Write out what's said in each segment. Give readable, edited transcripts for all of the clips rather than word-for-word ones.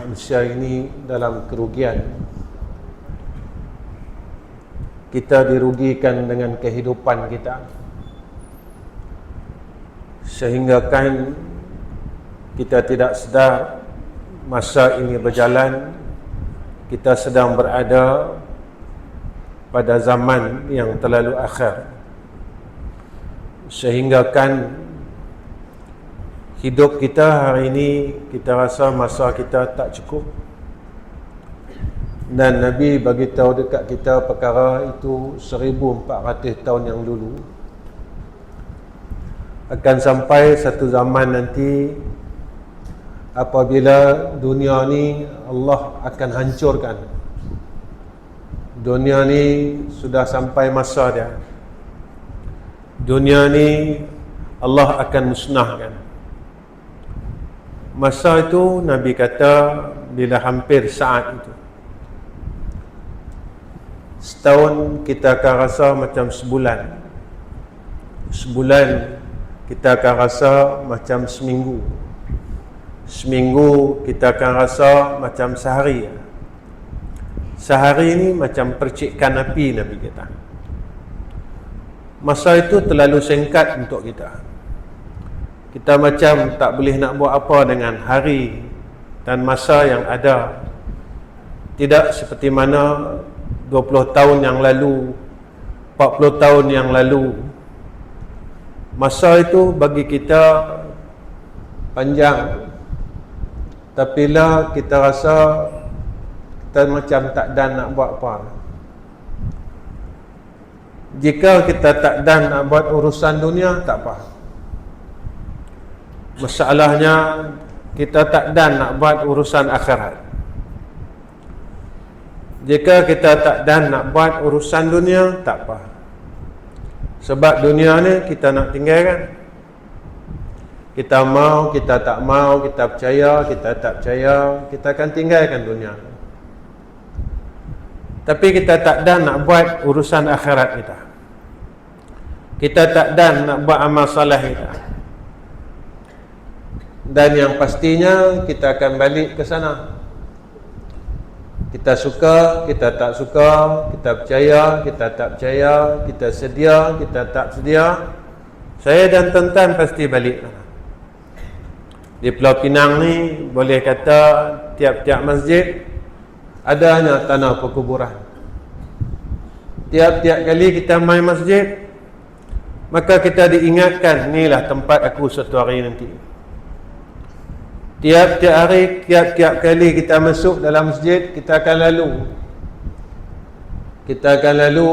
manusia ini dalam kerugian. Kita dirugikan dengan kehidupan kita, sehingga kan kita tidak sedar masa ini berjalan, kita sedang berada pada zaman yang terlalu akhir, sehingga kan hidup kita hari ini kita rasa masa kita tak cukup. Dan Nabi bagi tahu dekat kita perkara itu 1400 tahun yang dulu. Akan sampai satu zaman nanti apabila dunia ni Allah akan hancurkan. Dunia ni sudah sampai masa dia. Dunia ni Allah akan musnahkan. Masa itu Nabi kata bila hampir saat itu, setahun kita akan rasa macam sebulan. Sebulan kita akan rasa macam seminggu. Seminggu kita akan rasa macam sehari. Sehari ini macam percikan api, Nabi kata. Masa itu terlalu singkat untuk kita. Kita macam tak boleh nak buat apa dengan hari dan masa yang ada. Tidak seperti mana 20 tahun yang lalu, 40 tahun yang lalu. Masa itu bagi kita panjang, tapi lah kita rasa kita macam tak dan nak buat apa. Jika kita tak dan nak buat urusan dunia, tak apa. Masalahnya kita tak dan nak buat urusan akhirat. Jika kita tak dan nak buat urusan dunia, tak apa. Sebab dunia ni kita nak tinggalkan. Kita mau, kita tak mau, kita percaya, kita tak percaya, kita akan tinggalkan dunia. Tapi kita tak dan nak buat urusan akhirat kita. Kita tak dan nak buat amal saleh kita. Dan yang pastinya kita akan balik ke sana. Kita suka, kita tak suka, kita percaya, kita tak percaya, kita sedia, kita tak sedia. Saya dan tuan-tuan pasti balik. Di Pulau Pinang ni boleh kata tiap-tiap masjid adanya tanah perkuburan. Tiap-tiap kali kita main masjid, maka kita diingatkan, inilah tempat aku suatu hari nanti. Tiap-tiap hari, tiap-tiap kali kita masuk dalam masjid, kita akan lalu. Kita akan lalu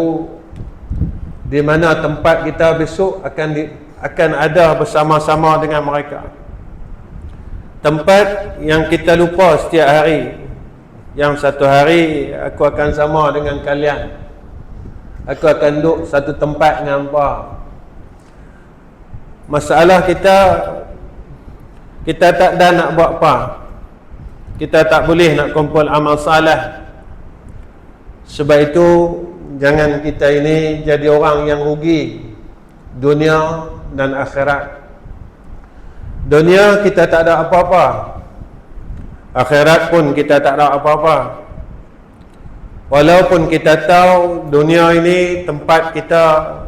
di mana tempat kita besok akan ada bersama-sama dengan mereka. Tempat yang kita lupa setiap hari. Yang satu hari aku akan sama dengan kalian. Aku akan duduk satu tempat dengan hangpa. Masalah kita tak dah nak buat apa. Kita tak boleh nak kumpul amal saleh. Sebab itu jangan kita ini jadi orang yang rugi dunia dan akhirat. Dunia kita tak ada apa-apa, akhirat pun kita tak ada apa-apa. Walaupun kita tahu dunia ini tempat kita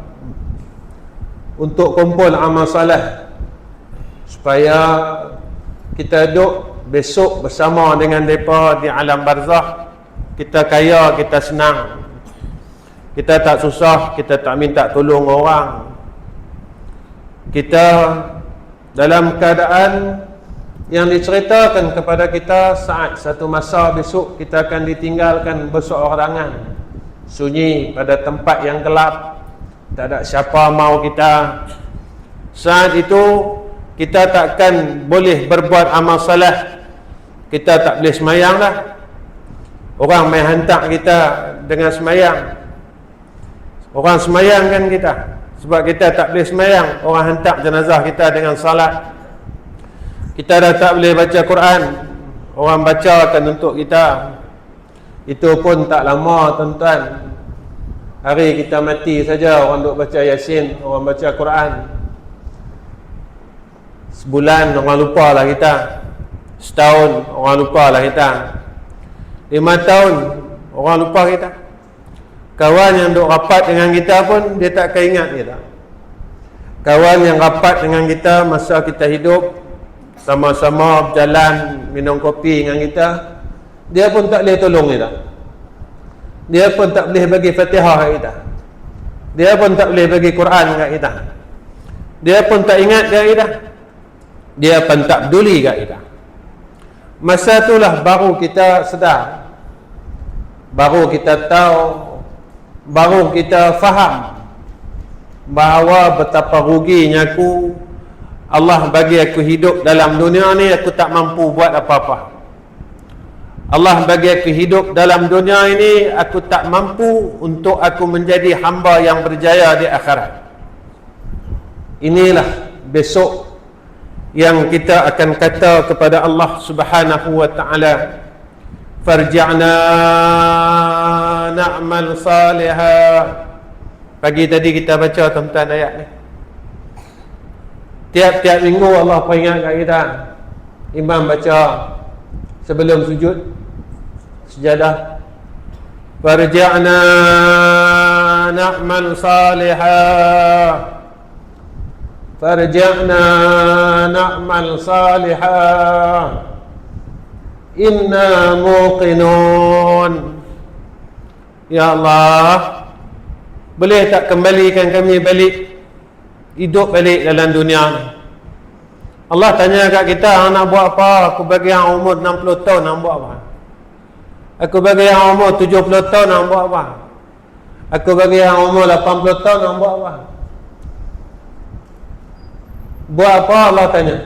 untuk kumpul amal saleh, supaya kita duduk besok bersama dengan mereka di alam barzakh. Kita kaya, kita senang, kita tak susah, kita tak minta tolong orang. Kita dalam keadaan yang diceritakan kepada kita saat satu masa besok kita akan ditinggalkan berseorangan, sunyi pada tempat yang gelap, tak ada siapa mau kita. Saat itu kita takkan boleh berbuat amal saleh. Kita tak boleh semayang dah. Orang main hantar kita dengan semayang. Orang semayang kan kita, sebab kita tak boleh semayang. Orang hantar jenazah kita dengan salat. Kita dah tak boleh baca Quran, orang bacakan untuk kita. Itu pun tak lama tuan-tuan. Hari kita mati saja orang duk baca Yasin, orang baca Quran. Sebulan orang lupa lah kita. Setahun orang lupa lah kita. 5 tahun orang lupa kita. Kawan yang duk rapat dengan kita pun dia tak akan ingat kita. Kawan yang rapat dengan kita masa kita hidup, sama-sama berjalan minum kopi dengan kita, dia pun tak boleh tolong kita. Dia pun tak boleh bagi Fatihah kat kita. Dia pun tak boleh bagi Quran kat kita. Dia pun tak ingat kat kita. Dia pun tak peduli kat kita. Masa itulah baru kita sedar, baru kita tahu, baru kita faham bahawa betapa ruginya aku. Allah bagi aku hidup dalam dunia ni, aku tak mampu buat apa-apa. Allah bagi aku hidup dalam dunia ini, aku tak mampu untuk aku menjadi hamba yang berjaya di akhirat. Inilah besok yang kita akan kata kepada Allah Subhanahu wa ta'ala, farji'na na'mal salihah. Pagi tadi kita baca tentang ayat ni. Tiap-tiap minggu Allah peringat kat kita. Imam baca sebelum sujud sejadah, farji'na na'mal salihah, farji'na na'mal salihah, inna muqinun. Ya Allah, boleh tak kembalikan kami balik, hidup balik dalam dunia ni? Allah tanya kat kita, nak buat apa? Aku bagi yang umur 60 tahun, nak buat apa? Aku bagi yang umur 70 tahun, nak buat apa? Aku bagi yang umur 80 tahun, nak buat apa? Buat apa? Allah tanya.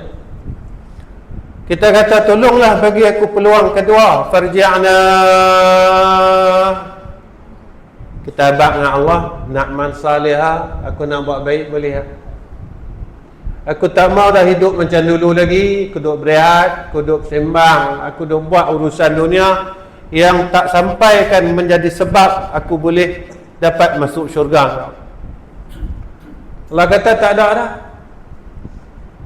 Kita kata, tolonglah bagi aku peluang kedua. Farji'na. Kita abad dengan Allah, na'mal salihah, aku nak buat baik boleh tak? Aku tak mau dah hidup macam dulu lagi. Aku duduk berehat, aku duduk sembang, aku duduk buat urusan dunia yang tak sampaikan menjadi sebab aku boleh dapat masuk syurga. Allah kata tak ada dah.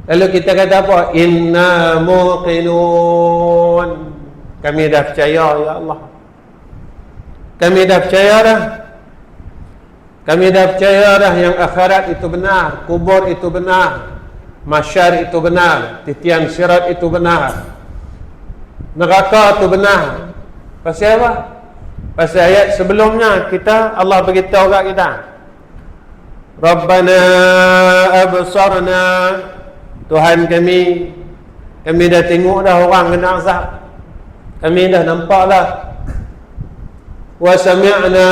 Lalu kita kata apa? Inna muqinun. Kami dah percaya, ya Allah. Kami dah percaya dah. Kami dah percaya dah yang akhirat itu benar, kubur itu benar, mahsyar itu benar, titian sirat itu benar, neraka itu benar. Pasal apa? Pasal ayat sebelumnya kita, Allah beritahu kat kita, Rabbana absarna, Tuhan kami dah tengok dah orang kena azab, kami dah nampak dah. Wa sami'na,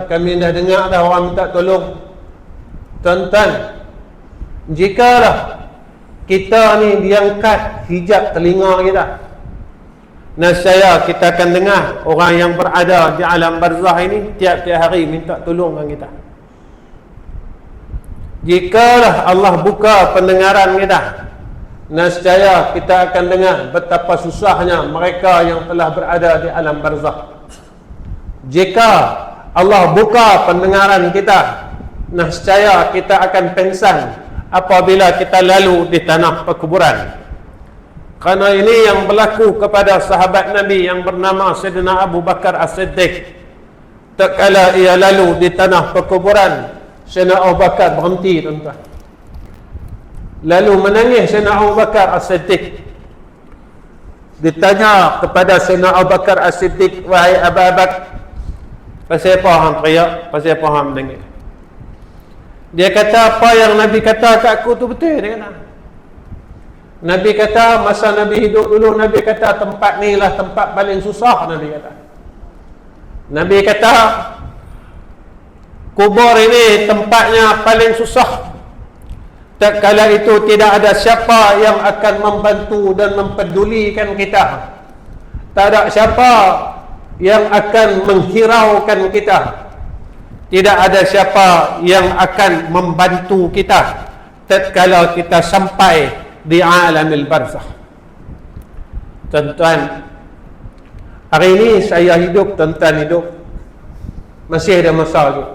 kami dah dengar dah orang minta tolong. Tuan-tuan, jikalau kita ni diangkat hijab telinga kita, nescaya kita akan dengar orang yang berada di alam barzah ini tiap-tiap hari minta tolong dengan kita. Jikalau Allah buka pendengaran kita, nescaya kita akan dengar betapa susahnya mereka yang telah berada di alam barzah. Jika Allah buka pendengaran kita, nescaya kita akan pengsan apabila kita lalu di tanah perkuburan. Kerana ini yang berlaku kepada sahabat Nabi yang bernama Sayyidina Abu Bakar As-Siddiq. Tak kala ia lalu di tanah perkuburan, Sayyidina Abu Bakar berhenti, tuan-tuan. Lalu menangis Sayyidina Abu Bakar As-Siddiq. Ditanya kepada Sayyidina Abu Bakar As-Siddiq, wahai Abu Bakar, pasal apa hang teriak? Pasal apa hang menangis? Dia kata, apa yang Nabi kata kat aku tu betul. Dia kata, Nabi kata masa Nabi hidup dulu, Nabi kata tempat ni lah tempat paling susah. Nabi kata, Nabi kata kubur ini tempatnya paling susah. Tak kala itu tidak ada siapa yang akan membantu dan mempedulikan kita. Tak ada siapa yang akan menghiraukan kita. Tidak ada siapa yang akan membantu kita tatkala kita sampai di alamil barzakh. Tuan-tuan, hari ini saya hidup, tuan-tuan hidup, masih ada masa lagi.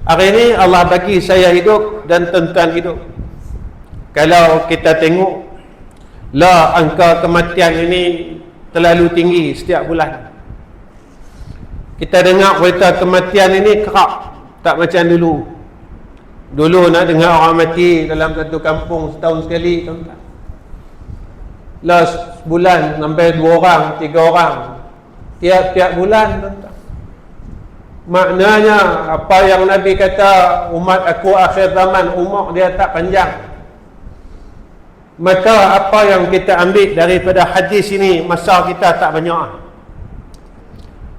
Hari ini Allah bagi saya hidup dan tuan-tuan hidup. Kalau kita tengok lah angka kematian ini terlalu tinggi setiap bulan. Kita dengar berita kematian ini kerap, tak macam dulu. Dulu nak dengar orang mati dalam satu kampung setahun sekali, tuan-tuan. Lah sebulan sampai 2 orang, 3 orang tiap-tiap bulan, tuan-tuan. Maknanya apa yang Nabi kata, umat aku akhir zaman umur dia tak panjang. Maka apa yang kita ambil daripada hadis ini, masa kita tak banyak.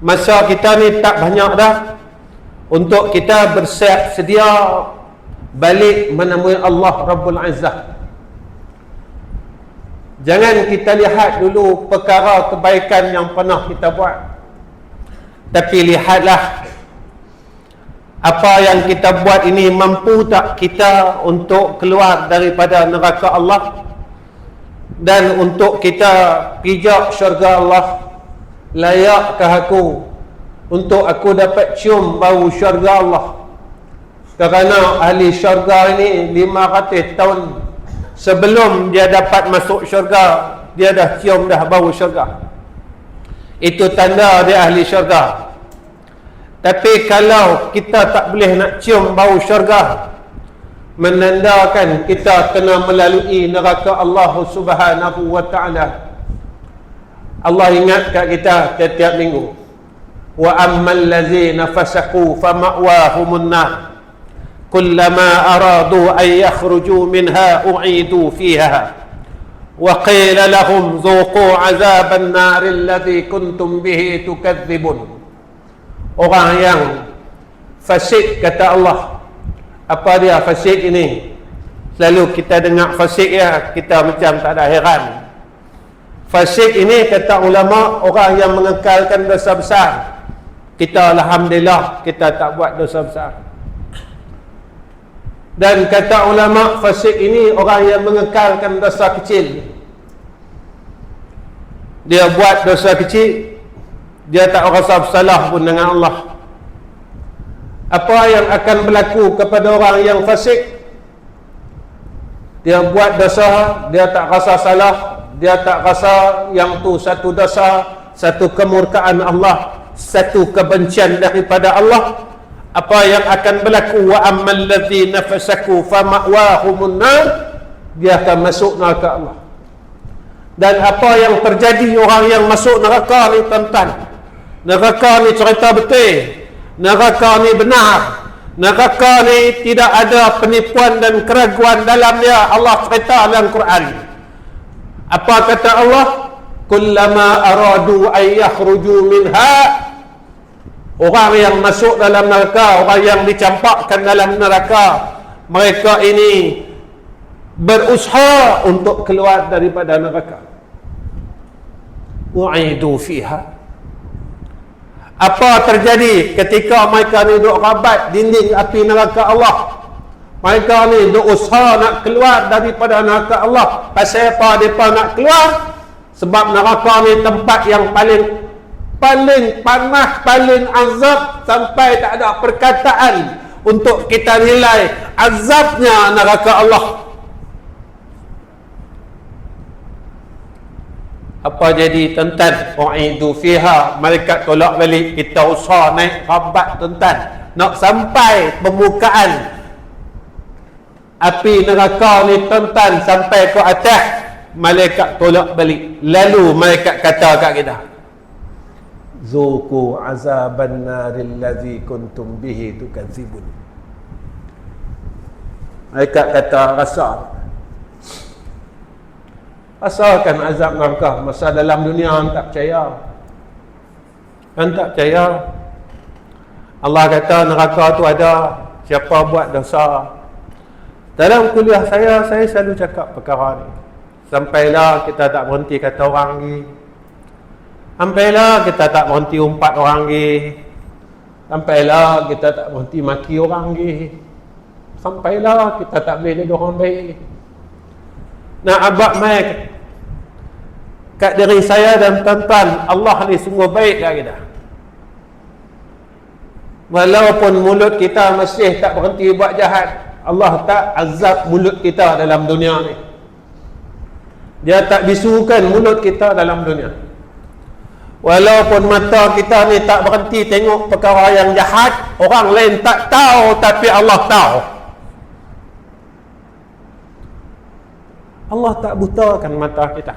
Masa kita ni tak banyak dah untuk kita bersiap sedia balik menemui Allah Rabbul Izzah. Jangan kita lihat dulu perkara kebaikan yang pernah kita buat, tapi lihatlah apa yang kita buat ini mampu tak kita untuk keluar daripada neraka Allah dan untuk kita pijak syurga Allah. Layakkah aku untuk aku dapat cium bau syurga Allah? Kerana ahli syurga ini 500 tahun sebelum dia dapat masuk syurga, dia dah cium dah bau syurga. Itu tanda dia ahli syurga. Tapi kalau kita tak boleh nak cium bau syurga, menandakan kita kena melalui neraka Allah Subhanahu wa ta'ala. Allah ingat kat kita setiap minggu, wa ammal ladzina fasaqu fama'wahumun nar kullama aradu an yakhruju minha u'idu fiha wa qila lahum dhuqu 'adzaban nar alladhi kuntum bihi tukadzibun. Orang yang fasik, kata Allah. Apa dia fasik ini? Selalu kita dengar fasik ya, kita macam tak ada heran. Fasik ini kata ulama, orang yang mengekalkan dosa besar. Kita alhamdulillah kita tak buat dosa besar. Dan kata ulama, fasik ini orang yang mengekalkan dosa kecil. Dia buat dosa kecil, dia tak rasa bersalah pun dengan Allah. Apa yang akan berlaku kepada orang yang fasik? Dia buat dosa, dia tak rasa salah, dia tak rasa yang tu satu dosa, satu kemurkaan Allah, satu kebencian daripada Allah. Apa yang akan berlaku? Wa ammal ladzina fasaku fama'wahumun nar, dia akan masuk neraka Allah. Dan apa yang terjadi orang yang masuk neraka ni, tuan-tuan, neraka ni cerita betul, neraka ni benar, neraka ni tidak ada penipuan dan keraguan dalam dia. Allah cerita dalam Quran. Apa kata Allah? Kullama aradu an yakhruju minha, orang yang masuk dalam neraka, orang yang dicampakkan dalam neraka, mereka ini berusaha untuk keluar daripada neraka. U'idu fiha. Apa terjadi ketika mereka ni duk rabat dinding api neraka Allah? Mereka ni duk usaha nak keluar daripada neraka Allah. Pasal apa mereka nak keluar? Sebab neraka ni tempat yang paling panas, paling azab, sampai tak ada perkataan untuk kita nilai azabnya neraka Allah. Apa jadi, tuan-tuan? U'idu fiha, malaikat tolak balik. Kita usaha naik rabat, tuan-tuan, nak sampai permukaan api neraka ni, tuan-tuan, sampai ke atas, malaikat tolak balik. Lalu malaikat kata kat kita, zuqu azaban naril ladzi kuntum bihi tukadzibun. Malaikat kata, rasakan azab neraka. Masa dalam dunia hang tak percaya, hang tak percaya. Allah kata neraka tu ada, siapa buat dosa. Dalam kuliah saya selalu cakap perkara ni. Sampailah kita tak berhenti kata orang ni, sampailah kita tak berhenti umpat orang ni, sampailah kita tak berhenti maki orang ni, sampailah kita tak boleh jadi orang baik. Nak abad mai kat diri saya dan tuan-tuan, Allah ni sungguh baik kat kita. Walaupun mulut kita masih tak berhenti buat jahat, Allah tak azab mulut kita dalam dunia ni. Dia tak bisukan mulut kita dalam dunia. Walaupun mata kita ni tak berhenti tengok perkara yang jahat, orang lain tak tahu, tapi Allah tahu. Allah tak butakan mata kita.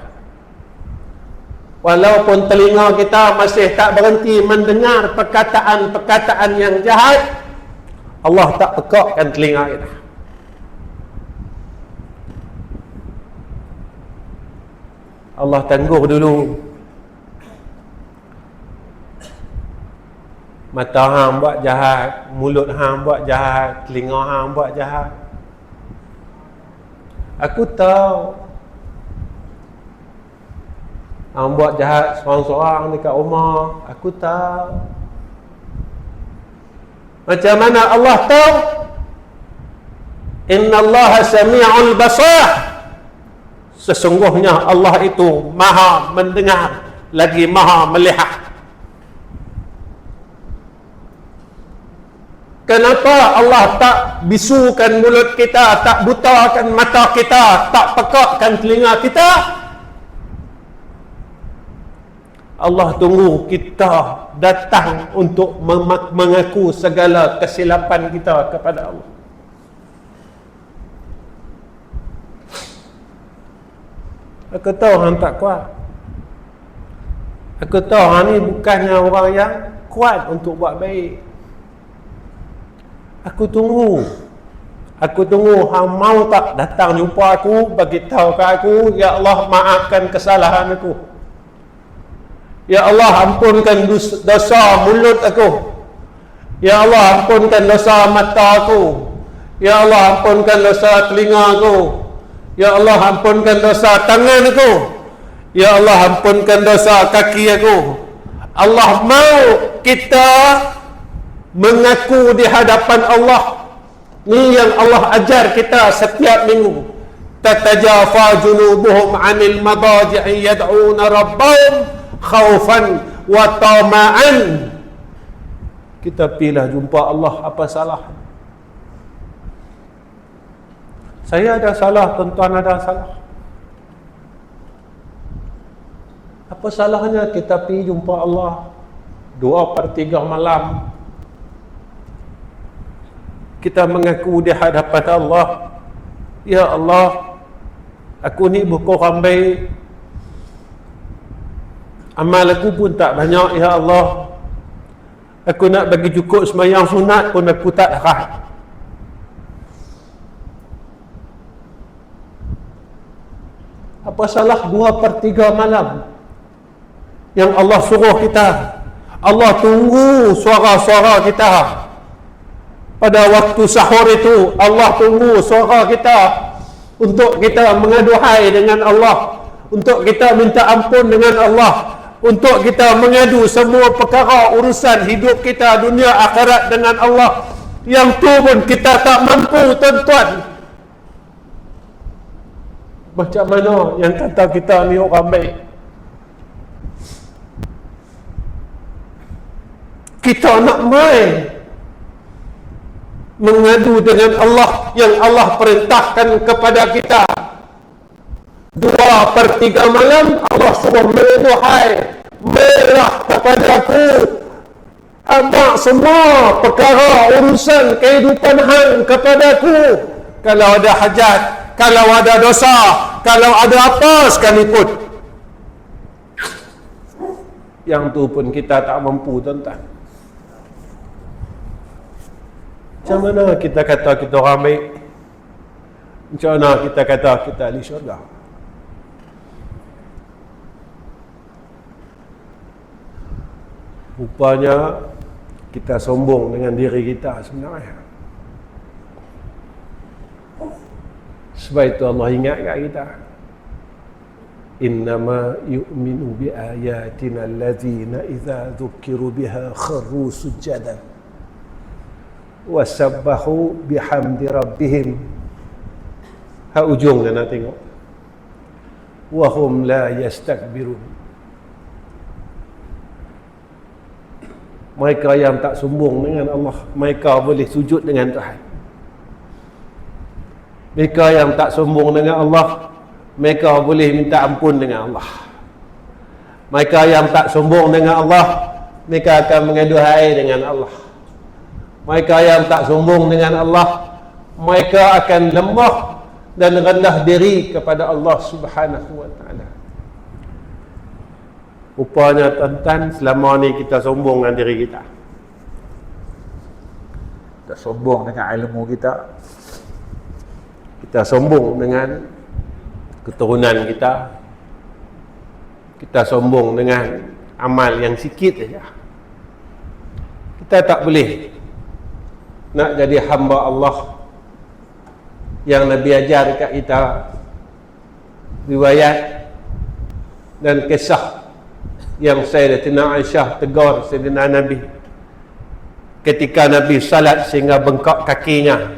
Walaupun telinga kita masih tak berhenti mendengar perkataan-perkataan yang jahat, Allah tak pekakkan telinga kita. Allah tangguh dulu. Mata hang buat jahat, mulut hang buat jahat, telinga hang buat jahat. Aku tahu hang buat jahat seorang-seorang dekat rumah. Aku tahu. Macam mana Allah tahu? Innallaha sami'ul basir. Sesungguhnya Allah itu maha mendengar lagi maha melihat. Kenapa Allah tak bisukan mulut kita, tak butakan mata kita, tak pekakkan telinga kita? Allah tunggu kita datang untuk mengaku segala kesilapan kita kepada Allah. Aku tahu hang tak kuat. Aku tahu hang ni bukannya orang yang kuat untuk buat baik. Aku tunggu hang mau tak datang jumpa aku, bagi tahu kat aku, ya Allah maafkan kesalahan aku. Ya Allah ampunkan dosa mulut aku. Ya Allah ampunkan dosa mata aku. Ya Allah ampunkan dosa telinga aku. Ya Allah ampunkan dosa tangan aku. Ya Allah ampunkan dosa kaki aku. Allah mau kita mengaku di hadapan Allah. Ni yang Allah ajar kita setiap minggu. Tatajafa junubuhum 'anil madaji'i yad'una rabbahum khaufan wa tama'an. Kita pilih jumpa Allah, apa salah? Saya ada salah, tuan-tuan ada salah. Apa salahnya kita pergi jumpa Allah 2/3 malam, kita mengaku di hadapan Allah, ya Allah, aku ni bukan orang baik, amal aku pun tak banyak, ya Allah, aku nak bagi cukup sembahyang sunat pun aku tak dapat. Apa salah 2/3 malam yang Allah suruh kita? Allah tunggu suara-suara kita. Pada waktu sahur itu Allah tunggu suara kita untuk kita mengaduhai dengan Allah, untuk kita minta ampun dengan Allah, untuk kita mengadu semua perkara urusan hidup kita dunia akhirat dengan Allah. Yang tu pun kita tak mampu, tuan-tuan. Macam mana yang kata kita ni orang baik? Kita nak main mengadu dengan Allah yang Allah perintahkan kepada kita. 2/3 malam Allah suruh mengaduhai, merah kepada aku, amak semua perkara urusan kehidupan hang kepada aku. Kalau ada hajat, kalau ada dosa, kalau ada apa sekalipun. Yang tu pun kita tak mampu, tuan-tuan. Macam mana kita kata kita orang baik? Macam mana kita kata kita ahli syurga? Rupanya kita sombong dengan diri kita sebenarnya. Sebab itu Allah ingatkan kita. Innama yu'minu bi ayatina allazina idza dzukiru biha kharru sujadan wasabbahu bihamdi rabbihim. Hak ujung nak tengok. Wahum la yastakbirun. Mereka yang tak sombong dengan Allah, mereka boleh sujud dengan Tuhan. Mereka yang tak sombong dengan Allah, mereka boleh minta ampun dengan Allah. Mereka yang tak sombong dengan Allah, mereka akan mengaduhai dengan Allah. Mereka yang tak sombong dengan Allah, mereka akan lemah dan rendah diri kepada Allah Subhanahu wa ta'ala. Rupanya tuan-tuan, selama ni kita sombong dengan diri kita. Kita sombong dengan ilmu kita. Kita sombong dengan keturunan kita. Kita sombong dengan amal yang sikit saja. Kita tak boleh nak jadi hamba Allah yang Nabi ajar dekat kita. Riwayat dan kisah yang Sayyidatina Aisyah tegur Sayyidina Nabi ketika Nabi salat sehingga bengkak kakinya.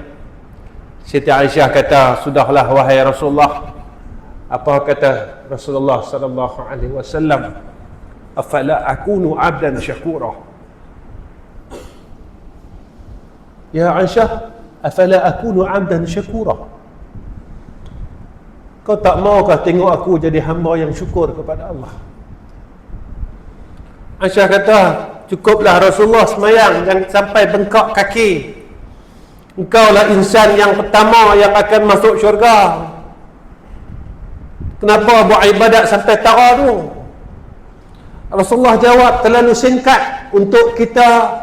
Siti Aisyah kata, "Sudahlah wahai Rasulullah." Apa kata Rasulullah sallallahu alaihi wasallam? "Afala akunu 'abdan syakura?" Ya Aisyah, afala akunu 'abdan syakura? Kau tak maukah tengok aku jadi hamba yang syukur kepada Allah? Aisyah kata, cukuplah Rasulullah semayang jangan sampai bengkak kaki. Engkaulah insan yang pertama yang akan masuk syurga. Kenapa buat ibadat sampai tara tu? Rasulullah jawab terlalu singkat untuk kita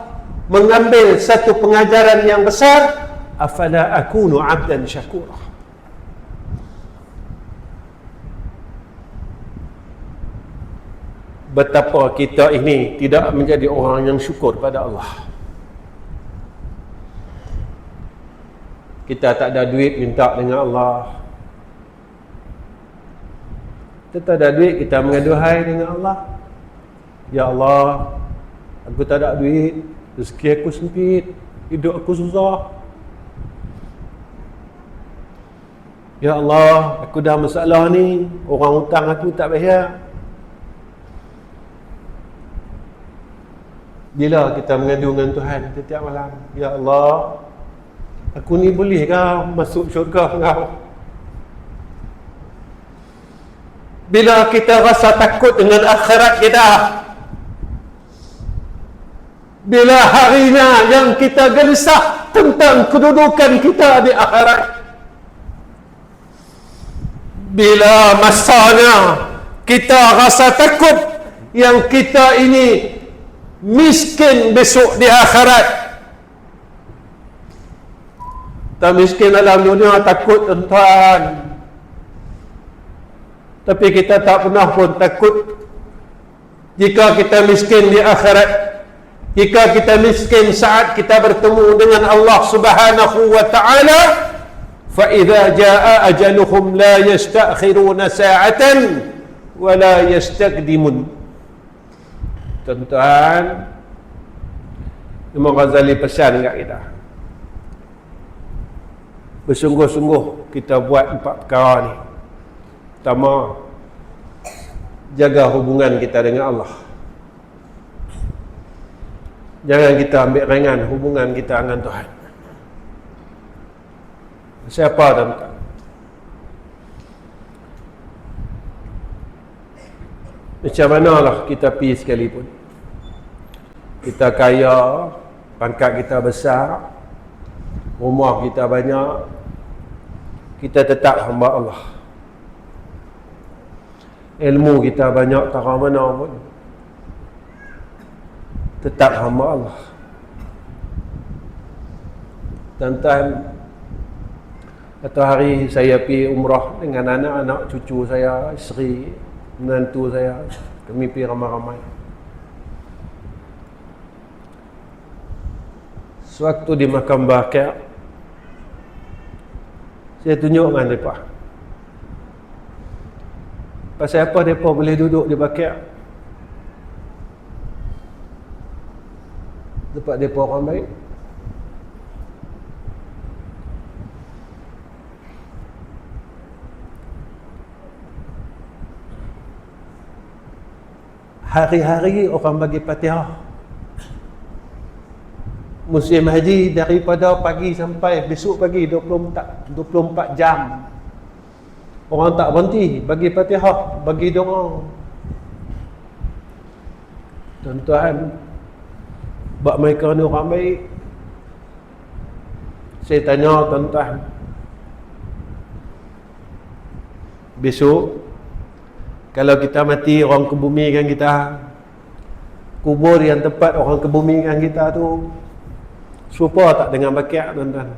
mengambil satu pengajaran yang besar. Afala akunu 'abdan syakura? Betapa kita ini tidak menjadi orang yang syukur pada Allah. Kita tak ada duit minta dengan Allah. Kita tak ada duit, kita mengaduhai dengan Allah. Ya Allah, aku tak ada duit, rezeki aku sempit, hidup aku susah. Ya Allah, aku dah masalah ni, orang hutang aku tak bayar. Bila kita mengadu dengan Tuhan setiap malam, ya Allah, aku ni boleh kah masuk syurga Engkau? Bila kita rasa takut dengan akhirat kita, bila harinya yang kita gelisah tentang kedudukan kita di akhirat, bila masanya kita rasa takut yang kita ini miskin besok di akhirat. Tak miskin dalam dunia takut tuan-tuan, tapi kita tak pernah pun takut jika kita miskin di akhirat. Jika kita miskin saat kita bertemu dengan Allah Subhanahu wa ta'ala, fa idza jaa ajaluhum la yastakhiruna sa'atan wa la yastaqdimun. Tuan-tuan, Imam Ghazali pesan kat kita, bersungguh-sungguh kita buat 4 perkara ni. Pertama, jaga hubungan kita dengan Allah. Jangan kita ambil ringan hubungan kita dengan Tuhan. Siapa tuan-tuan? Macam manalah kita pergi sekalipun, kita kaya, pangkat kita besar, rumah kita banyak, kita tetap hamba Allah. Ilmu kita banyak tak mana pun, tetap hamba Allah. Tuan-tuan, satu hari saya pergi umrah dengan anak-anak cucu saya, isteri, menantu saya. Kami pergi ramai-ramai. Sewaktu di makam Baqi', saya tunjuk dengan mereka pasal apa mereka boleh duduk di Baqi'. Tempat mereka orang baik. Hari-hari orang bagi Fatihah. Musim haji daripada pagi sampai besok pagi 24 jam. Orang tak berhenti bagi Fatihah, bagi doa. Tuan-tuan, buat mereka ni orang baik. Saya tanya tuan-tuan, besok kalau kita mati, orang kebumikan kita, kubur yang tempat orang kebumikan kita tu serupa tak dengan bakiak, tuan-tuan?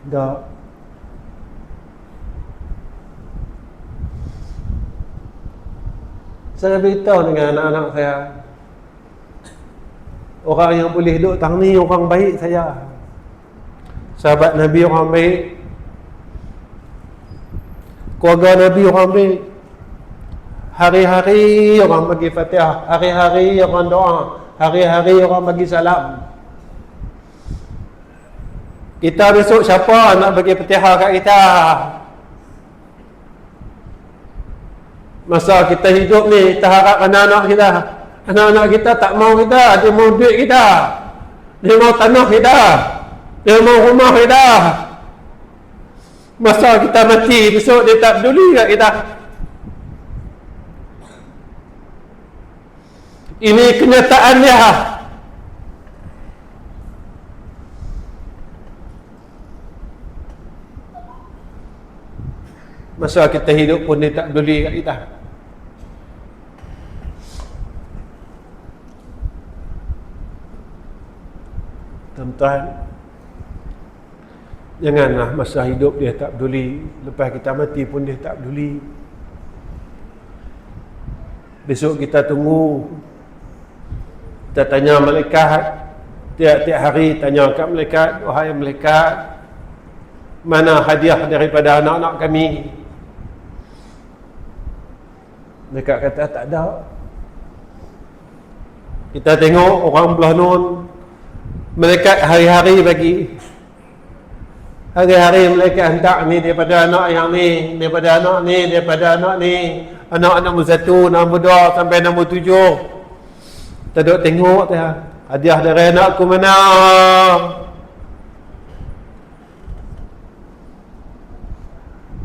Tak. Saya beritahu dengan anak-anak saya, orang yang boleh duduk tang ni orang baik saya. Sahabat Nabi orang baik, keluarga Nabi orang baik. Hari-hari orang bagi Fatihah, hari-hari orang doa, hari-hari orang bagi salam. Kita besok siapa nak bagi Fatihah kat kita? Masa kita hidup ni, kita harap anak-anak kita tak mau kita, dia mau duit kita, dia mau tanah kita, dia mau rumah kita. Masa kita mati, besok dia tak peduli kat kita. Ini kenyataan dia. Masa kita hidup pun dia tak peduli kat kita. Tuan-tuan, janganlah masa hidup dia tak peduli, lepas kita mati pun dia tak peduli. Besok kita tunggu, kita tanya malaikat, tiap-tiap hari tanya kat malaikat, wahai malaikat, mana hadiah daripada anak-anak kami? Mereka kata tak ada. Kita tengok orang belah nun, malaikat hari-hari bagi. Hari-hari malaikat hantar ni daripada anak yang ni, daripada anak ni, daripada anak ni. Anak nombor 1, nombor 2 sampai nombor 7. Kita duduk tengok dia, hadiah dari anakku mana?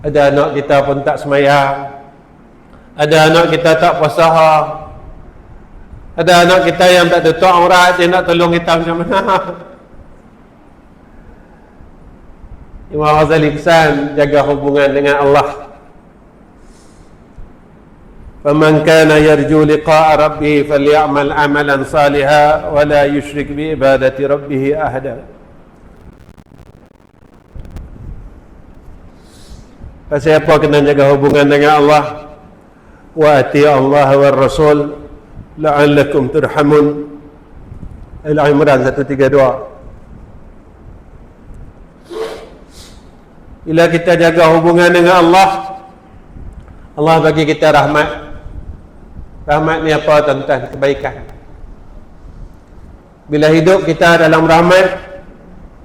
Ada anak kita pun tak semayang, ada anak kita tak puasa, ada anak kita yang tak tutup aurat, dia nak tolong kita macam mana? Imam Ghazali pesan, jaga hubungan dengan Allah. Faman kana yarju liqa'a rabbih falyamal amalan salihan wa la yushrik bi ibadati rabbih ahada. Pasal apa kena jaga hubungan dengan Allah? Wa ati'u Allah wa Rasul la'allakum turhamun. Al-Imran 132. Bila kita jaga hubungan dengan Allah, Allah bagi kita rahmat. Rahmat ni apa tuan-tuan? Kebaikan. Bila hidup kita dalam rahmat,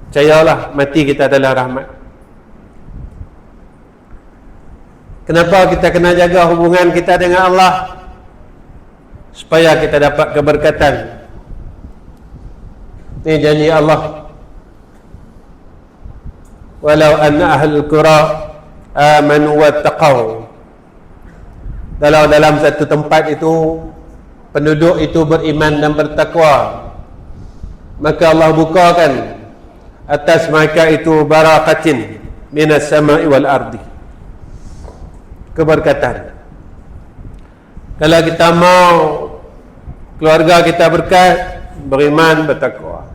percayalah mati kita dalam rahmat. Kenapa kita kena jaga hubungan kita dengan Allah? Supaya kita dapat keberkatan. Ini janji Allah. Walau anna ahlul qura amanu wattaqau. Kalau dalam satu tempat itu penduduk itu beriman dan bertakwa, maka Allah bukakan atas mereka itu barakatin minas sama'i wal ardi, keberkatan. Kalau kita mau keluarga kita berkat, beriman bertakwa.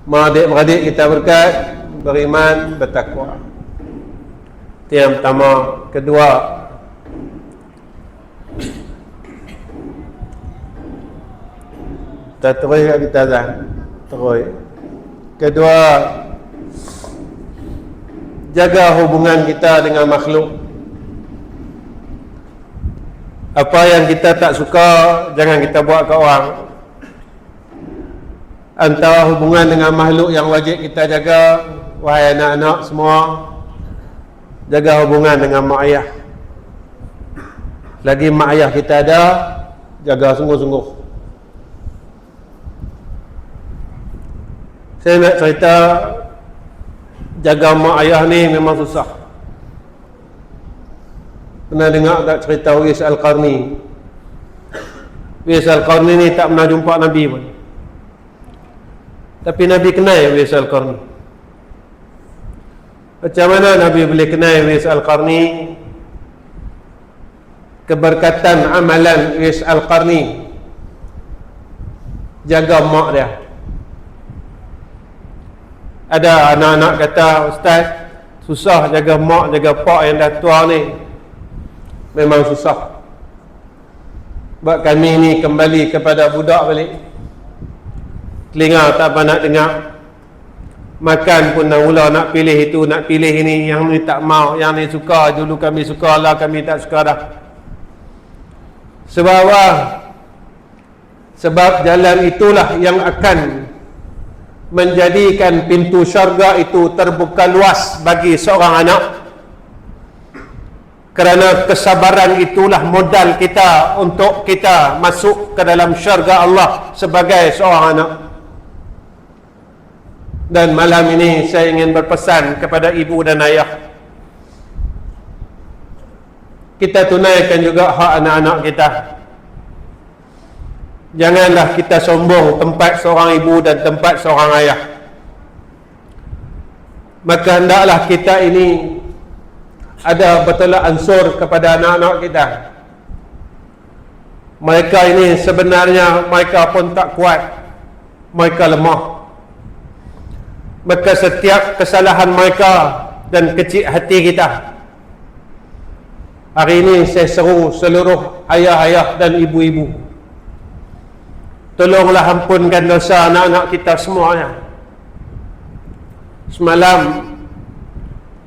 Mau adik-beradik kita berkat, beriman bertakwa. Itu yang pertama. Kedua, kita terus kat kita dah. Terus. Kedua, jaga hubungan kita dengan makhluk. Apa yang kita tak suka, jangan kita buat ke orang. Antara hubungan dengan makhluk yang wajib kita jaga, wahai anak-anak semua, jaga hubungan dengan mak ayah. Lagi mak ayah kita ada, jaga sungguh-sungguh. Saya nak cerita, jaga mak ayah ni memang susah. Pernah dengar tak cerita Uwais Al-Qarni? Uwais Al-Qarni ni tak pernah jumpa Nabi pun, tapi Nabi kenal Uwais Al-Qarni. Macam mana Nabi boleh kenal Uwais Al-Qarni? Keberkatan amalan Uwais Al-Qarni jaga mak dia. Ada anak-anak kata, Ustaz, susah jaga mak, jaga pak yang dah tua ni. Memang susah. Sebab kami ni kembali kepada budak balik. Telinga tak apa nak dengar. Makan pun dah mula nak pilih itu, nak pilih ini. Yang ni tak mau, yang ni suka. Dulu kami suka lah, kami tak suka dah. Sebab apa? Sebab jalan itulah yang akan menjadikan pintu syurga itu terbuka luas bagi seorang anak. Kerana kesabaran itulah modal kita untuk kita masuk ke dalam syurga Allah sebagai seorang anak. Dan malam ini saya ingin berpesan kepada ibu dan ayah, kita tunaikan juga hak anak-anak kita. Janganlah kita sombong tempat seorang ibu dan tempat seorang ayah. Maka hendaklah kita ini ada betul ansur kepada anak-anak kita. Mereka ini sebenarnya mereka pun tak kuat, mereka lemah. Maka setiap kesalahan mereka dan kecil hati kita, hari ini saya seru seluruh ayah-ayah dan ibu-ibu, tolonglah ampunkan dosa anak-anak kita semuanya. Semalam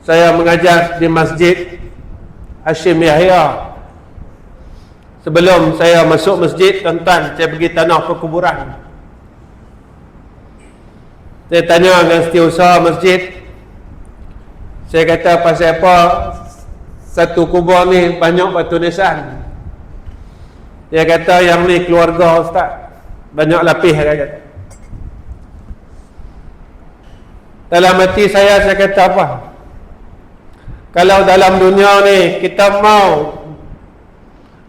saya mengajar di Masjid Hashim Yahya. Sebelum saya masuk masjid, tuan-tuan, saya pergi tanah perkuburan. Saya tanya dengan setiausaha masjid, saya kata, pasal apa satu kubur ni banyak batu nisan? Dia kata, yang ni keluarga Ustaz, banyak lapis. Dia kata. Dalam hati saya kata apa? Kalau dalam dunia ni kita mau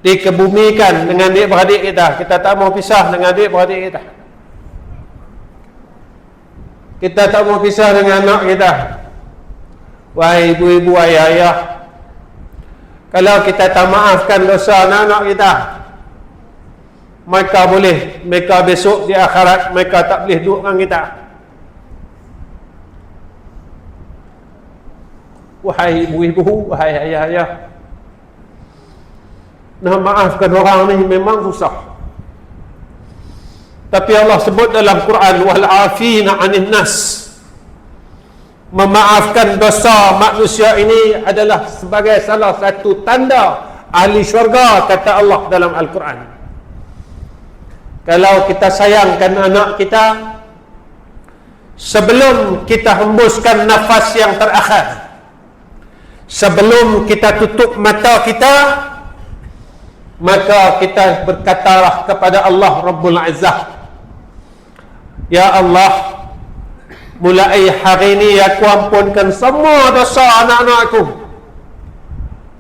dikebumikan dengan adik-beradik kita, kita tak mau pisah dengan adik-beradik kita, kita tak mau pisah dengan anak kita. Wahai ibu-ibu, ayah-ayah, kalau kita tak maafkan dosa anak-anak kita, mereka besok di akhirat mereka tak boleh duduk dengan kita. Wahai ibu-ibu, wahai ayah-ayah, nak maafkan orang ni memang susah. Tapi Allah sebut dalam Quran, wal afina 'anil nas. Memaafkan dosa manusia ini adalah sebagai salah satu tanda ahli syurga, kata Allah dalam Al-Quran. Kalau kita sayangkan anak kita, sebelum kita hembuskan nafas yang terakhir, sebelum kita tutup mata kita, maka kita berkatalah kepada Allah Rabbul Izzah, Ya Allah, mulai hari ini aku ampunkan semua dosa anak-anakku.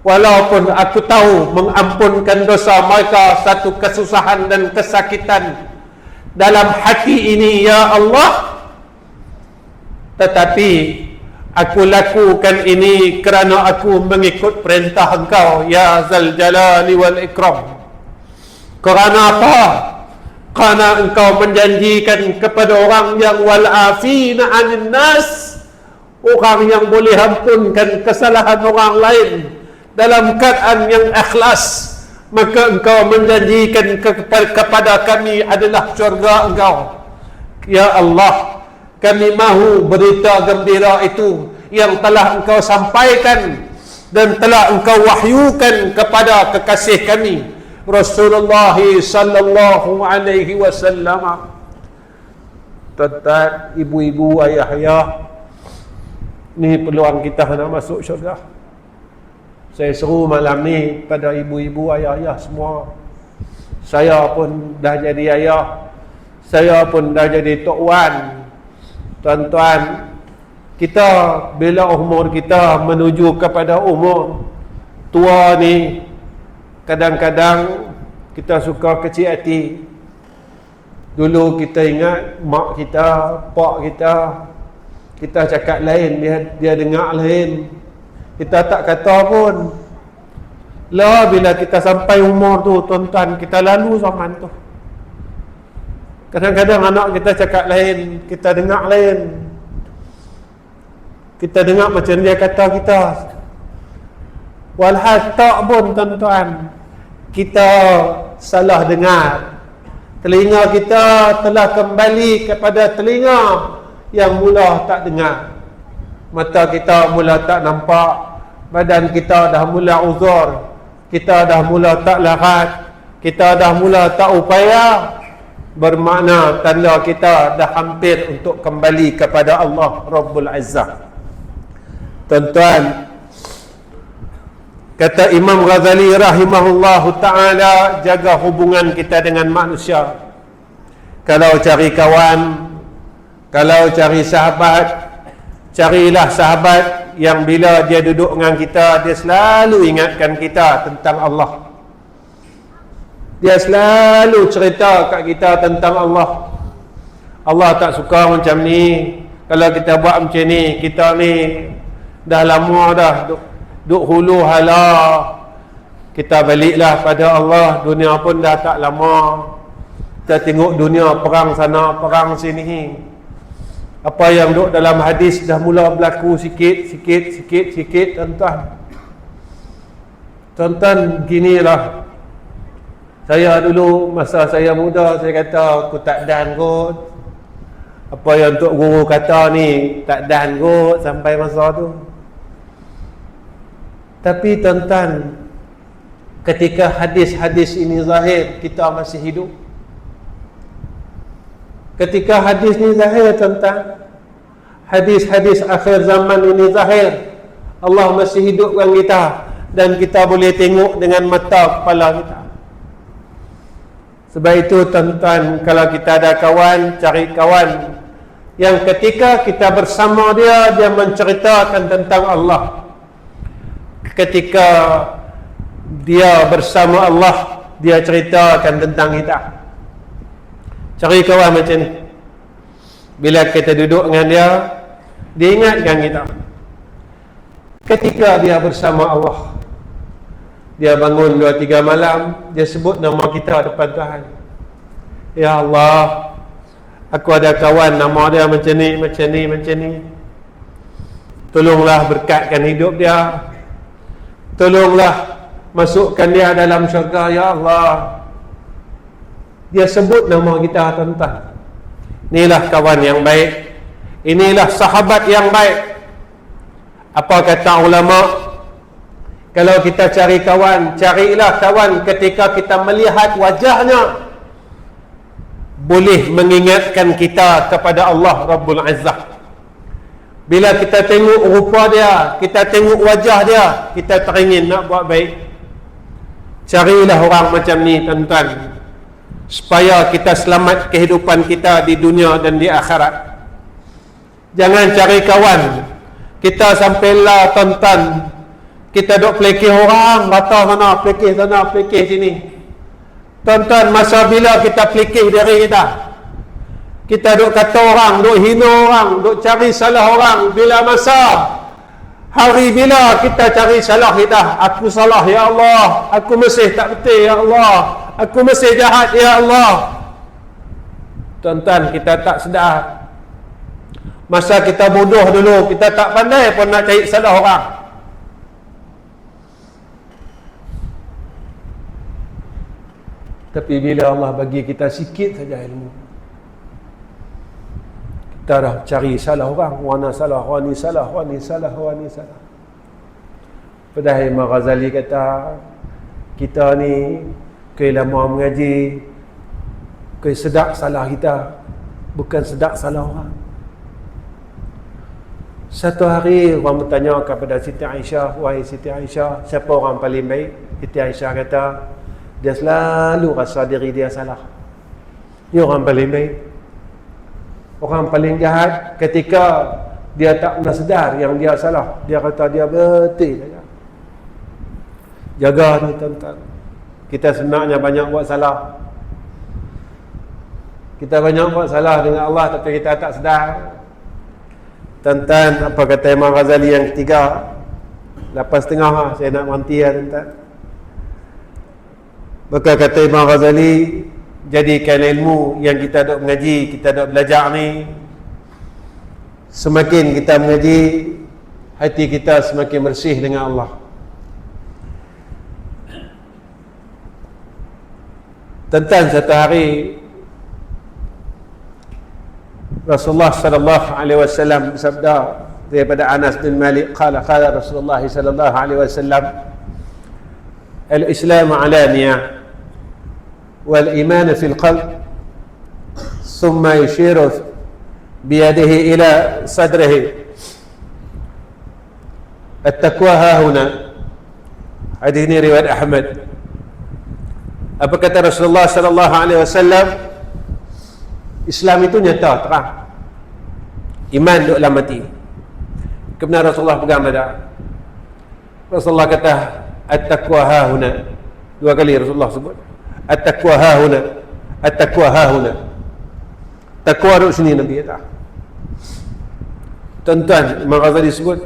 Walaupun aku tahu mengampunkan dosa mereka satu kesusahan dan kesakitan dalam hati ini, Ya Allah, tetapi aku lakukan ini kerana aku mengikut perintah Engkau, Ya Zal Jalali wal Ikram. Kerana apa? Kerana Engkau menjanjikan kepada orang yang wal afina 'anil nas, orang yang boleh ampunkan kesalahan orang lain dalam keadaan yang ikhlas, maka Engkau menjanjikan kepada kami adalah syurga Engkau. Ya Allah, kami mahu berita gembira itu yang telah Engkau sampaikan dan telah Engkau wahyukan kepada kekasih kami Rasulullah sallallahu alaihi wasallam. Tuan-tuan, ibu-ibu, ayah-ayah, ni peluang kita nak masuk syurga. Saya seru malam ni pada ibu-ibu, ayah-ayah semua. Saya pun dah jadi ayah, saya pun dah jadi tok wan. Tuan-tuan, kita bila umur kita menuju kepada umur tua ni kadang-kadang kita suka kecil hati. Dulu kita ingat mak kita, pak kita cakap lain, dia dengar lain. Kita tak kata pun. Lah bila kita sampai umur tu, tuan-tuan, kita lalu zaman tu. Kadang-kadang anak kita cakap lain, kita dengar lain. Kita dengar macam dia kata kita. Walhal tak pun, tuan-tuan, kita salah dengar. Telinga kita telah kembali kepada telinga yang mula tak dengar. Mata kita mula tak nampak. Badan kita dah mula uzur. Kita dah mula tak larat. Kita dah mula tak upaya. Bermakna tanda kita dah hampir untuk kembali kepada Allah Rabbul Izzah. Tuan-tuan, kata Imam Ghazali rahimahullahu ta'ala, jaga hubungan kita dengan manusia. Kalau cari kawan, kalau cari sahabat, carilah sahabat yang bila dia duduk dengan kita, dia selalu ingatkan kita tentang Allah. Dia selalu cerita kat kita tentang Allah. Allah tak suka macam ni. Kalau kita buat macam ni, kita ni dah lama dah duk hulu hala. Kita baliklah pada Allah. Dunia pun dah tak lama. Kita tengok dunia perang sana, perang sini. Apa yang duk dalam hadis dah mula berlaku sikit, tuan-tuan. Tuan-tuan, ginilah. Saya dulu masa saya muda, saya kata aku tak dan kot. Apa yang Tok Guru kata ni tak dan kot sampai masa tu. Tapi tuan-tuan, ketika hadis-hadis ini zahir, kita masih hidup. Ketika hadis ni zahir, tuan-tuan, hadis-hadis akhir zaman ini zahir, Allah masih hidupkan kita dan kita boleh tengok dengan mata kepala kita. Sebab itu tuan-tuan, kalau kita ada kawan, cari kawan yang ketika kita bersama dia, dia menceritakan tentang Allah. Ketika dia bersama Allah, dia ceritakan tentang kita. Cari kawan macam ni. Bila kita duduk dengan dia, dia ingatkan kita. Ketika dia bersama Allah, dia bangun 2-3 malam, dia sebut nama kita depan Tuhan. Ya Allah, aku ada kawan nama dia macam ni, macam ni, macam ni. Tolonglah berkatkan hidup dia. Tolonglah masukkan dia dalam syurga, ya Allah. Dia sebut nama kita, tuan-tuan. Inilah kawan yang baik. Inilah sahabat yang baik. Apa kata ulama? Kalau kita cari kawan, carilah kawan ketika kita melihat wajahnya boleh mengingatkan kita kepada Allah Rabbul Izzah. Bila kita tengok rupa dia, kita tengok wajah dia, kita teringin nak buat baik. Carilah orang macam ni, tuan-tuan, supaya kita selamat kehidupan kita di dunia dan di akhirat. Jangan cari kawan kita sampailah, tuan-tuan, kita duk pelikir orang, rata sana, pelikir sini. Tuan-tuan, masa bila kita pelikir diri kita, kita duk kata orang, duk hina orang, duk cari salah orang. Bila masa hari bila kita cari salah kita, aku salah ya Allah, aku masih tak betul ya Allah, aku masih jahat ya Allah. Tuan-tuan, kita tak sedar. Masa kita bodoh dulu, kita tak pandai pun nak cari salah orang. Tapi bila Allah bagi kita sikit saja ilmu, kita dah cari salah orang. Wana salah, wani salah, wani salah, wani salah. Padahal Imam Ghazali kata, kita ni kaya lama mengaji, kaya sedap salah kita, bukan sedap salah orang. Satu hari orang bertanya kepada Siti Aisyah, wahai Siti Aisyah, siapa orang paling baik? Siti Aisyah kata, dia selalu rasa diri dia salah. Dia orang paling baik. Orang paling jahat ketika dia tak pernah sedar yang dia salah. Dia kata dia betul saja. Jaga ni tuan-tuan. Kita sebenarnya banyak buat salah. Kita banyak buat salah dengan Allah tapi kita tak sedar. Tuan-tuan, apa kata Imam Ghazali yang ketiga? 8.30 lah, saya nak berhenti lah tuan-tuan. Maka kata Imam Ghazali, jadikan ilmu yang kita dok mengaji, kita dok belajar ni, semakin kita mengaji, hati kita semakin bersih dengan Allah. Tuan-tuan, satu hari Rasulullah sallallahu alaihi wasallam bersabda daripada Anas bin Malik, qala Rasulullah sallallahu alaihi wasallam, al-Islam alaniyah wal iman fil qalb, thumma yushiru biyadihi ila sadrihi, at-taqwa hahuna. Hadis ini riwayat Ahmad. Apa kata Rasulullah sallallahu alaihi wasallam? Islam itu nyata, terang. Iman duk dalam hati. Kemudian Rasulullah pegang dada. Rasulullah kata, at-taqwa hahuna. 2 kali Rasulullah sebut. At-taqwa hahuna. At-taqwa hahuna. Taqwa duk sini, Nabi kata. Tuan-tuan, Imam Ghazali sebut,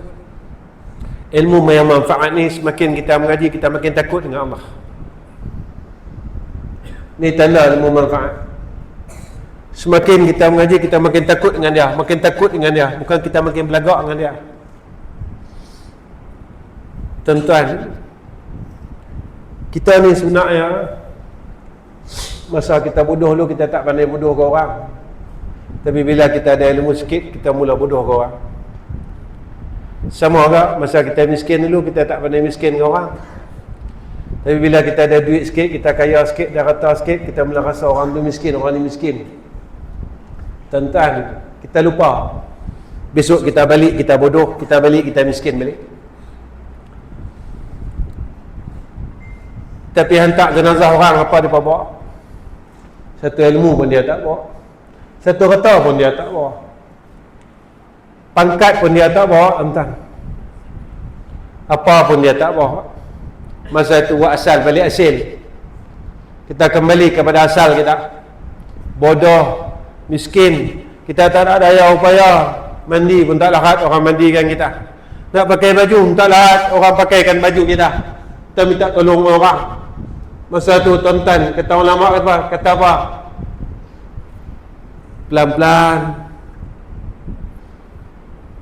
ilmu yang manfaat ni, semakin kita mengaji, kita makin takut dengan Allah. Ni tanda ilmu manfaat. Semakin kita mengaji, kita makin takut dengan dia, makin takut dengan dia, bukan kita makin belagak dengan dia. Tuan-tuan, kita ni sebenarnya masa kita bodoh dulu, kita tak pandai bodoh ke orang. Tapi bila kita ada ilmu sikit, kita mula bodoh ke orang. Sama juga masa kita miskin dulu, kita tak pandai miskin ke orang. Tapi bila kita ada duit sikit, kita kaya sikit, dah rata sikit, kita mula rasa orang tu miskin, orang ni miskin. Tuan-tuan, kita lupa. Besok kita balik, kita bodoh, kita balik, kita miskin balik. Tapi hantar jenazah orang, apa dia bawa? Satu ilmu pun dia tak bawa. Satu harta pun dia tak bawa. Pangkat pun dia tak bawa, tuan-tuan. Apa pun dia tak bawa. Masa itu buat asal, balik asil. Kita kembali kepada asal kita. Bodoh, miskin, kita tak ada daya upaya, mandi pun tak lahat orang mandikan kita, nak pakai baju pun tak lahat orang pakaikan baju kita, kita minta tolong orang. Masa tu tuan-tuan, kata ulama kata apa? Pelan-pelan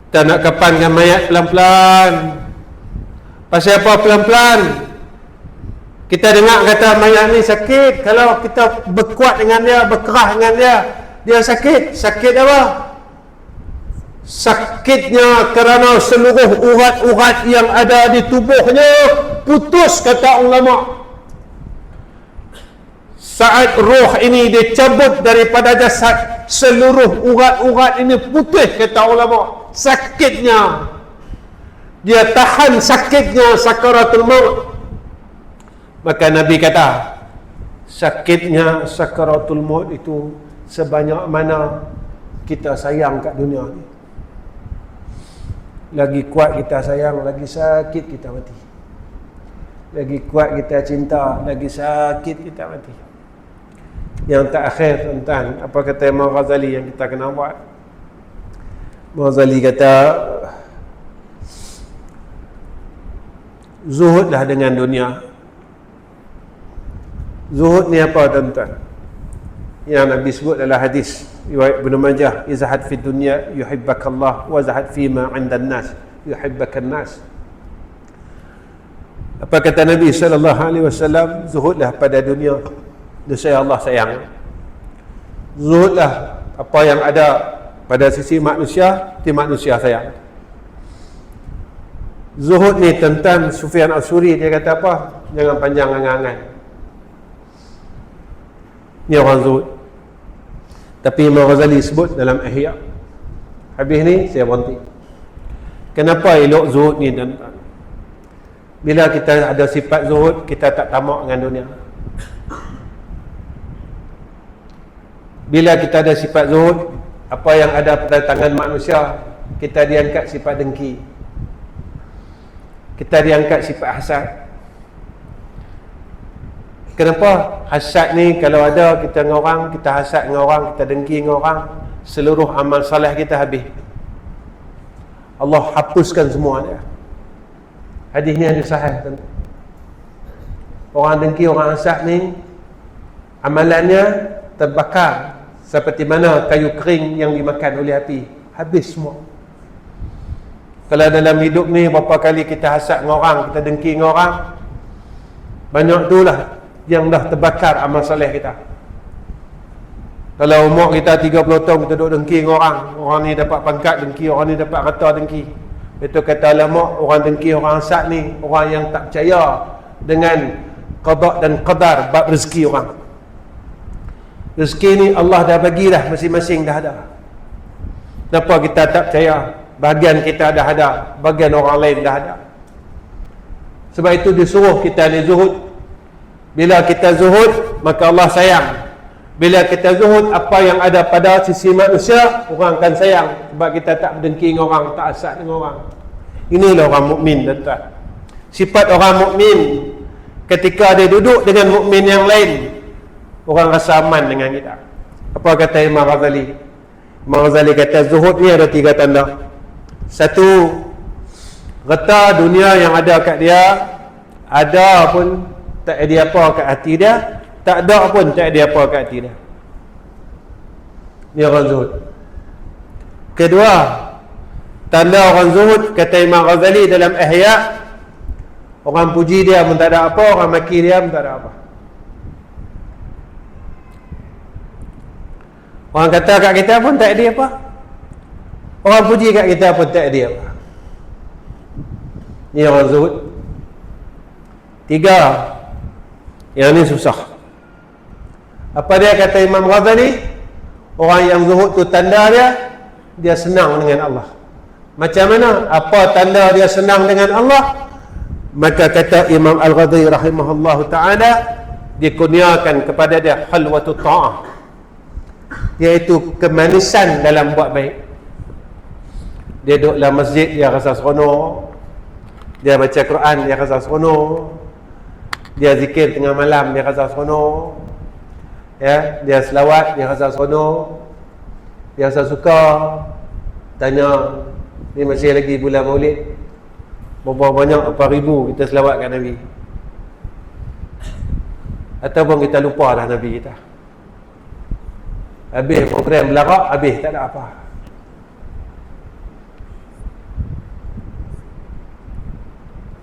kita nak kapankan mayat, pelan-pelan. Pasal apa pelan-pelan? Kita dengar kata mayat ni sakit, kalau kita berkuat dengan dia, berkerah dengan dia, dia sakit. Sakit apa? Sakitnya kerana seluruh urat-urat yang ada di tubuhnya putus, kata ulama. Saat roh ini dicabut daripada jasad, seluruh urat-urat ini putus, kata ulama. Sakitnya, dia tahan sakitnya sakaratul maut. Maka Nabi kata, sakitnya sakaratul maut itu sebanyak mana kita sayang kat dunia ni. Lagi kuat kita sayang, lagi sakit kita mati. Lagi kuat kita cinta, lagi sakit kita mati. Yang terakhir, tuan-tuan, apa kata Imam Ghazali yang kita kena buat? Imam Ghazali kata, zuhudlah dengan dunia. Zuhud ni apa, tuan-tuan? Yang Nabi sebut dalam hadis riwayat Ibnu Majah, izhad fi dunya yuhibbakallah wa zahad fi ma 'indan nas yuhibbakan nas. Apa kata Nabi sallallahu alaihi wasallam? Zuhudlah pada dunia, nescaya Allah sayang. Zuhudlah apa yang ada pada sisi manusia, ti manusia sayang. Zuhud ni, tuan-tuan, Sufyan As-Suri dia kata apa? Jangan panjang angan-angan. Ni orang zuhud. Tapi Imam Ghazali sebut dalam Ihya. Habis ni saya berhenti. Kenapa elok zuhud ni, tuan-tuan? Bila kita ada sifat zuhud, kita tak tamak dengan dunia. Bila kita ada sifat zuhud, apa yang ada pada tangan manusia, kita diangkat sifat dengki, kita diangkat sifat hasad, Kenapa? Hasad ni kalau ada kita dengan orang, kita hasad dengan orang, kita dengki dengan orang, seluruh amal soleh kita habis. Allah hapuskan semua dia. Hadis ni hadis sahih. Orang dengki, orang hasad ni amalannya terbakar seperti mana kayu kering yang dimakan oleh api, habis semua. Kalau dalam hidup ni berapa kali kita hasad dengan orang, kita dengki dengan orang, banyak itulah yang dah terbakar amal soleh kita. Kalau umur kita 30 tahun kita duduk dengki dengan orang, orang ni dapat pangkat dengki, orang ni dapat harta dengki. Itu kata ulama, orang dengki, orang hasad ni orang yang tak percaya dengan qada dan qadar bab rezeki orang. Rezeki ni Allah dah bagi dah, masing-masing dah ada. Kenapa kita tak percaya? Bahagian kita dah ada, bahagian orang lain dah ada. Sebab itu disuruh kita ni zuhud. Bila kita zuhud, maka Allah sayang. Bila kita zuhud, apa yang ada pada sisi manusia, orang akan sayang. Sebab kita tak berdengki dengan orang, tak hasad dengan orang. Inilah orang mukmin, tuan-tuan. Sifat orang mukmin, ketika dia duduk dengan mukmin yang lain, orang rasa aman dengan kita. Apa kata Imam Ghazali? Imam Ghazali kata zuhud ni ada 3 tanda. Satu, reta dunia yang ada kat dia, ada pun tak ada apa kat hati dia, tak ada pun tak ada apa kat hati dia. Ni orang zuhud. Kedua, tanda orang zuhud kata Imam Ghazali dalam Ihya, orang puji dia pun tak ada apa, orang maki dia pun tak ada apa. Orang kata kat kita pun tak ada apa, orang puji kat kita pun tak ada apa. Ni orang zuhud. 3, yang ni susah. Apa dia kata Imam Ghazali? Orang yang zuhud tu tanda dia senang dengan Allah. Macam mana? Apa tanda dia senang dengan Allah? Maka kata Imam Al-Ghazali rahimahullahu ta'ala, dikurniakan kepada dia halwatut ta'ah, iaitu kemanisan dalam buat baik. Dia duduk dalam masjid, dia rasa seronok. Dia baca Quran, dia rasa seronok. Dia zikir tengah malam, dia rasa seronok. Ya, dia selawat, dia rasa seronok. Dia rasa suka. Tanya, ni masih lagi bulan Maulid, berapa banyak, apa ribu kita selawat kat Nabi? Ataupun kita lupa dah Nabi kita. Habis program belarak, habis tak ada apa.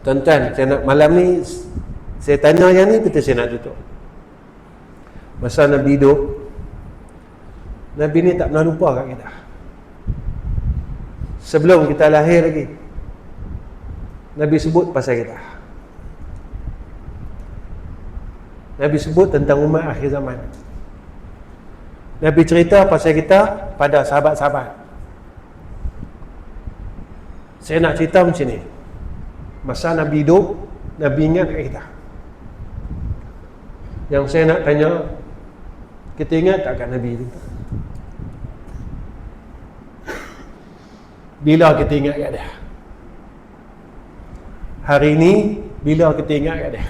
Tuan-tuan, saya nak malam ni saya tanya yang ni, betul saya nak tutup. Masa Nabi hidup, Nabi ni tak pernah lupa kat kita. Sebelum kita lahir lagi, Nabi sebut pasal kita. Nabi sebut tentang umat akhir zaman. Nabi cerita pasal kita pada sahabat-sahabat. Saya nak cerita macam ni. Masa Nabi hidup, Nabi ingat kat kita. Yang saya nak tanya, kita ingat tak kat Nabi itu? Bila kita ingat kat dia? Hari ini, bila kita ingat kat dia?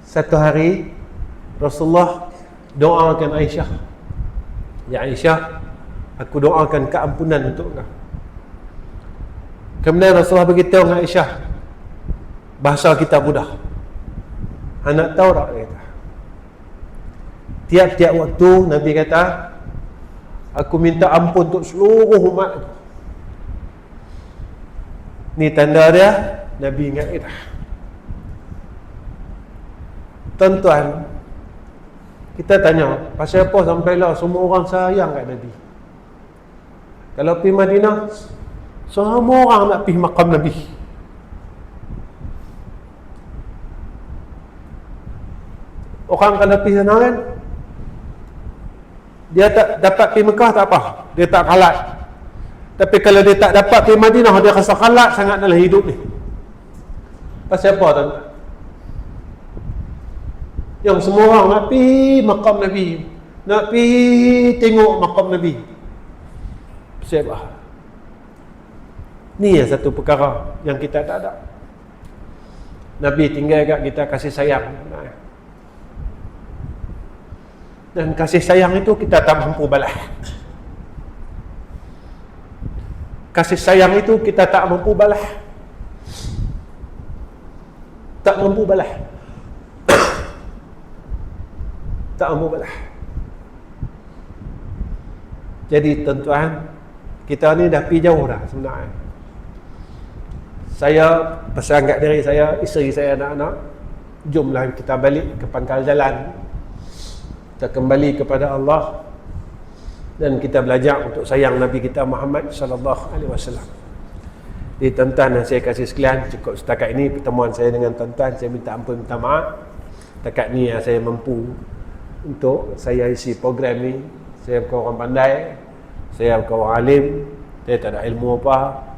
Satu hari Rasulullah doakan Aisyah, ya Aisyah, aku doakan keampunan untuk kau. Kemudian Rasulullah beritahu dengan Aisyah, bahasa kita mudah, anak tahu tak? Kata, tiap-tiap waktu Nabi kata, aku minta ampun untuk seluruh umat. Ni tanda dia Nabi ingat kita. Tuan-tuan, kita tanya, pasal apa sampailah semua orang sayang kat Nabi? Kalau pergi Madinah, semua orang nak pergi makam Nabi. Orang kalau pergi sana kan, dia tak dapat pergi Mekah tak apa, dia tak kalat. Tapi kalau dia tak dapat pergi Madinah, dia rasa kalat sangat dalam hidup ni. Pasal apa tuan-tuan? Yang semua orang nak pergi makam Nabi, nak pergi tengok makam Nabi. Siapa? Ni satu perkara yang kita tak ada. Nabi tinggal kat kita kasih sayang. Dan kasih sayang itu kita tak mampu balas. Kasih sayang itu kita tak mampu balas. Tak mampu balas. Tak mampu balas. Jadi tuan-tuan, kita ni dah pergi jauh dah sebenarnya. Saya pesan kat diri saya, isteri saya, anak-anak, jomlah kita balik ke pangkal jalan. Kita kembali kepada Allah dan kita belajar untuk sayang Nabi kita Muhammad sallallahu alaihi wasallam. Di tuan-tuan yang saya kasih sekalian, cukup setakat ini pertemuan saya dengan tuan-tuan. Saya minta ampun, minta maaf. Setakat ni yang saya mampu untuk saya isi program ni. Saya bukan orang pandai, saya bukan orang alim, saya tak ada ilmu apa.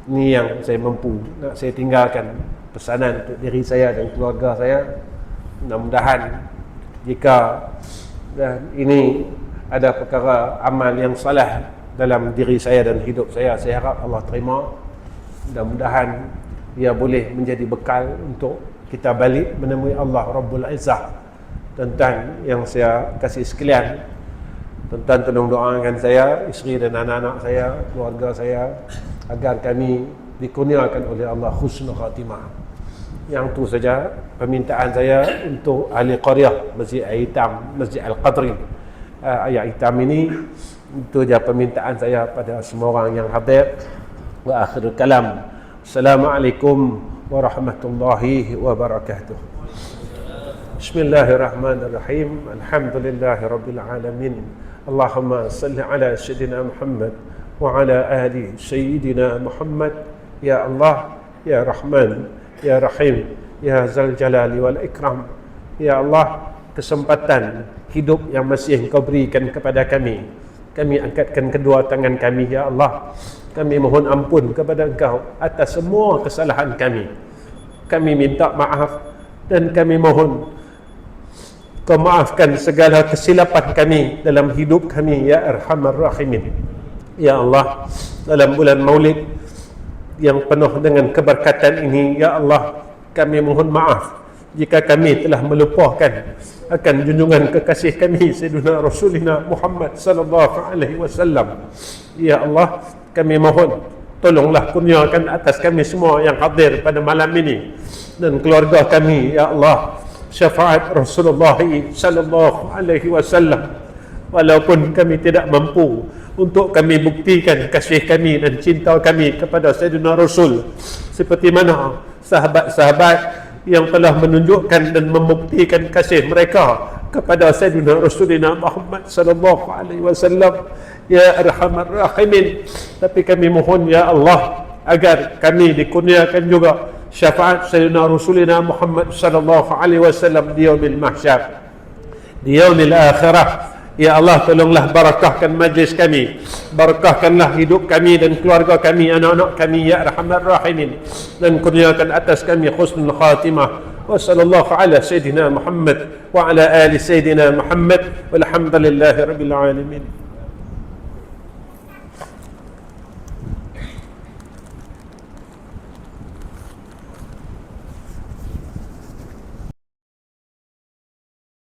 Ni yang saya mampu nak saya tinggalkan pesanan untuk diri saya dan keluarga saya. Mudah-mudahan jika ini ada perkara amal yang salah dalam diri saya dan hidup saya harap Allah terima. Mudah-mudahan ia boleh menjadi bekal untuk kita balik menemui Allah Rabbul Izzah. Tuan-tuan yang saya kasih sekalian, tuan-tuan tolong doakan saya, isteri dan anak-anak saya, keluarga saya, agar kami dikurniakan oleh Allah husnul khatimah. Yang tu saja permintaan saya untuk ahli qaryah Masjid Hitam, Masjid Al-Qadri Ayat Hitam ini. Itu saja permintaan saya pada semua orang yang hadir. Wa akhirul kalam, Assalamualaikum warahmatullahi wabarakatuh. Bismillahirrahmanirrahim. Alhamdulillahirabbil alamin. Allahumma salli ala sayyidina Muhammad wa ala ali sayyidina Muhammad. Ya Allah, ya Rahman, ya Rahim, ya Zal Jalali wal Ikram. Ya Allah, kesempatan hidup yang masih Engkau berikan kepada kami, kami angkatkan kedua tangan kami. Ya Allah, kami mohon ampun kepada Engkau atas semua kesalahan kami. Kami minta maaf dan kami mohon Kau maafkan segala kesilapan kami dalam hidup kami, ya Arhamar Rahimin. Ya Allah, dalam bulan Maulid yang penuh dengan keberkatan ini, ya Allah, kami mohon maaf jika kami telah melupakan akan junjungan kekasih kami Sayyidina Rasulina Muhammad sallallahu alaihi wasallam. Ya Allah, kami mohon tolonglah kurniakan atas kami semua yang hadir pada malam ini dan keluarga kami, ya Allah, syafaat Rasulullah sallallahu alaihi wasallam. Walaupun kami tidak mampu untuk kami buktikan kasih kami dan cinta kami kepada Sayyidina Rasul seperti mana sahabat-sahabat yang telah menunjukkan dan membuktikan kasih mereka kepada Sayyidina Rasulina Muhammad sallallahu alaihi wasallam, ya Arhamar Rahimin. Tapi kami mohon, ya Allah, agar kami dikurniakan juga syafaat Sayyidina Rasulina Muhammad sallallahu alaihi wasallam di yaumil mahsyar, di yaumil akhirah. Ya Allah, tolonglah barakahkan majlis kami, barakahkanlah hidup kami dan keluarga kami, anak-anak kami, ya Arhamar Rahimin, dan kurniakan atas kami husnul khatimah. Wa sallallahu ala sayyidina Muhammad wa ala ali sayyidina Muhammad walhamdulillahi rabbil alamin.